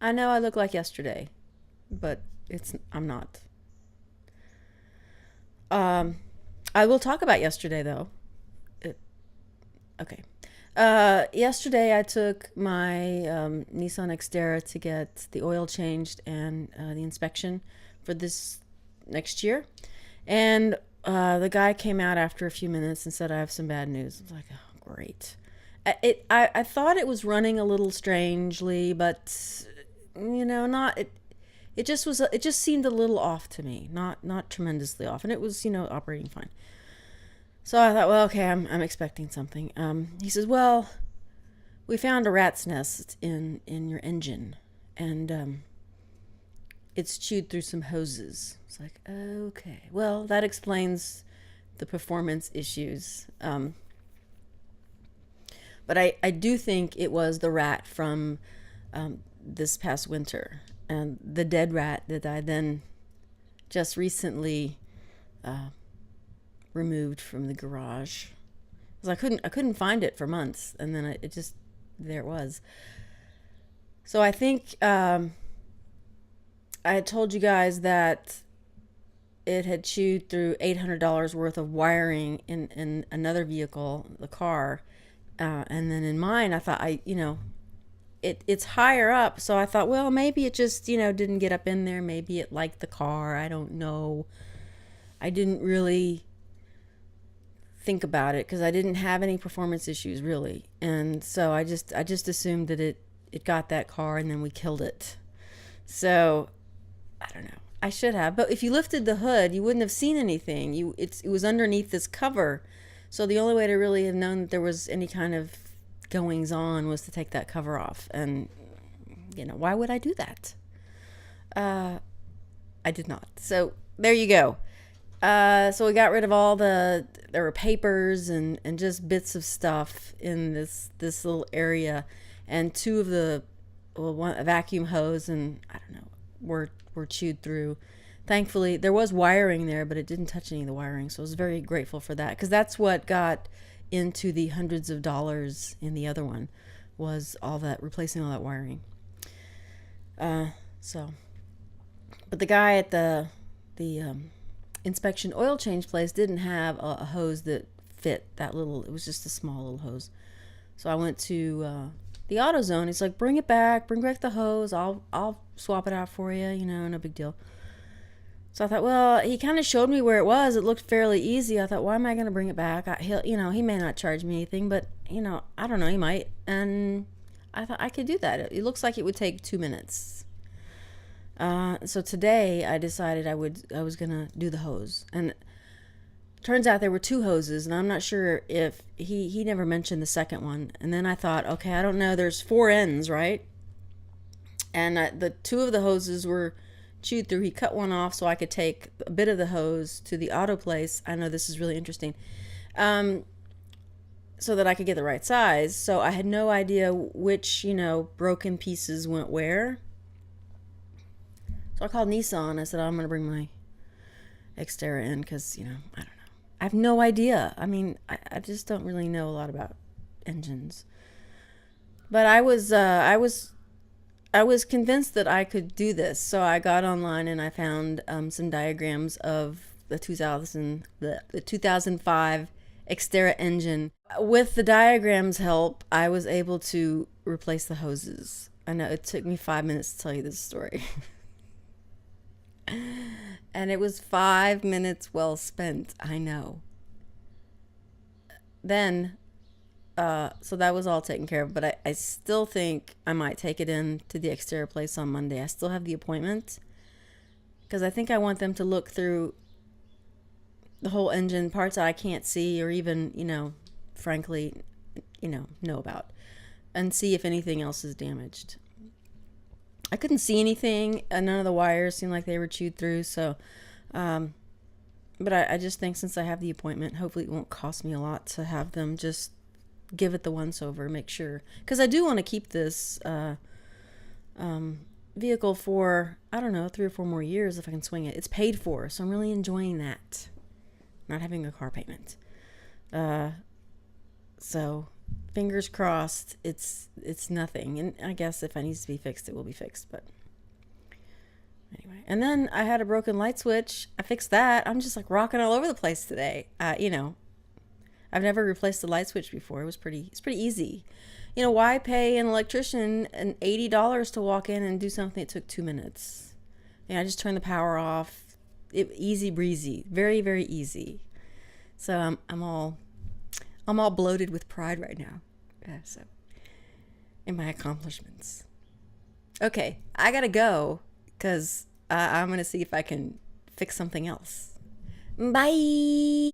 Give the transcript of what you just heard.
I know I look like yesterday, but I'm not. Um, I will talk about yesterday though. It, okay. Yesterday I took my Nissan Xterra to get the oil changed and the inspection for this next year. And the guy came out after a few minutes and said, "I have some bad news." I was like, "Oh, great." I thought it was running a little strangely, but not it. It just was. It just seemed a little off to me, not tremendously off, and it was operating fine. So I thought, well, okay, I'm expecting something. He says, "Well, we found a rat's nest in your engine, and it's chewed through some hoses." It's like, okay, well, that explains the performance issues. But I do think it was the rat from this past winter, and the dead rat that I then just recently removed from the garage. Because I couldn't find it for months, and then it just there it was. So I think I had told you guys that it had chewed through $800 worth of wiring in another vehicle, the car, and then in mine, I thought it's higher up, so I thought, well, maybe it just didn't get up in there. Maybe it liked the car. I don't know. I didn't really think about it because I didn't have any performance issues really, and so I just assumed that it got that car and then we killed it. So I don't know. I should have, but if you lifted the hood, you wouldn't have seen anything. It was underneath this cover, so the only way to really have known that there was any kind of goings on was to take that cover off, and why would I do that? Uh, I did not. So there you go. So we got rid of all there were papers and just bits of stuff in this little area, and two of the one a vacuum hose and I don't know were chewed through. Thankfully, there was wiring there, but it didn't touch any of the wiring, so I was very grateful for that because that's what got into the hundreds of dollars in the other one was all that replacing all that wiring. So, but the guy at the inspection oil change place didn't have a hose that fit that little. It was just a small little hose. So I went to the AutoZone. He's like, bring back the hose. I'll swap it out for you. No big deal. So I thought, well, he kind of showed me where it was. It looked fairly easy. I thought, why am I going to bring it back? He may not charge me anything, but I don't know, he might. And I thought I could do that. It looks like it would take 2 minutes. So today I decided I was gonna do the hose, and turns out there were two hoses, and I'm not sure if he never mentioned the second one. And then I thought, okay, I don't know. There's four ends, right? And the two of the hoses were chewed through. He cut one off so I could take a bit of the hose to the auto place. I know this is really interesting. So that I could get the right size. So I had no idea which, broken pieces went where. So I called Nissan. I said, I'm going to bring my Xterra in because, I don't know. I have no idea. I mean, I just don't really know a lot about engines. But I was convinced that I could do this. So I got online and I found some diagrams of the 2005 Xterra engine. With the diagrams help, I was able to replace the hoses. I know it took me 5 minutes to tell you this story. And it was 5 minutes well spent. I know. Then, so that was all taken care of. But I still think I might take it in to the Xterra place on Monday. I still have the appointment because I think I want them to look through the whole engine, parts that I can't see or even, frankly, know about, and see if anything else is damaged. I couldn't see anything, and none of the wires seemed like they were chewed through. So, but I just think since I have the appointment, hopefully it won't cost me a lot to have them just give it the once over, make sure. Because I do want to keep this vehicle for, I don't know, 3 or 4 more years if I can swing it. It's paid for, so I'm really enjoying that. Not having a car payment. So fingers crossed it's nothing. And I guess if it needs to be fixed, it will be fixed. But anyway, and then I had a broken light switch. I fixed that. I'm just like rocking all over the place today. I've never replaced a light switch before. It's pretty easy. Why pay an electrician an $80 to walk in and do something that took 2 minutes? I just turned the power off. Easy breezy, very very easy. So I'm all bloated with pride right now. So in my accomplishments. Okay, I gotta go because I'm gonna see if I can fix something else. Bye.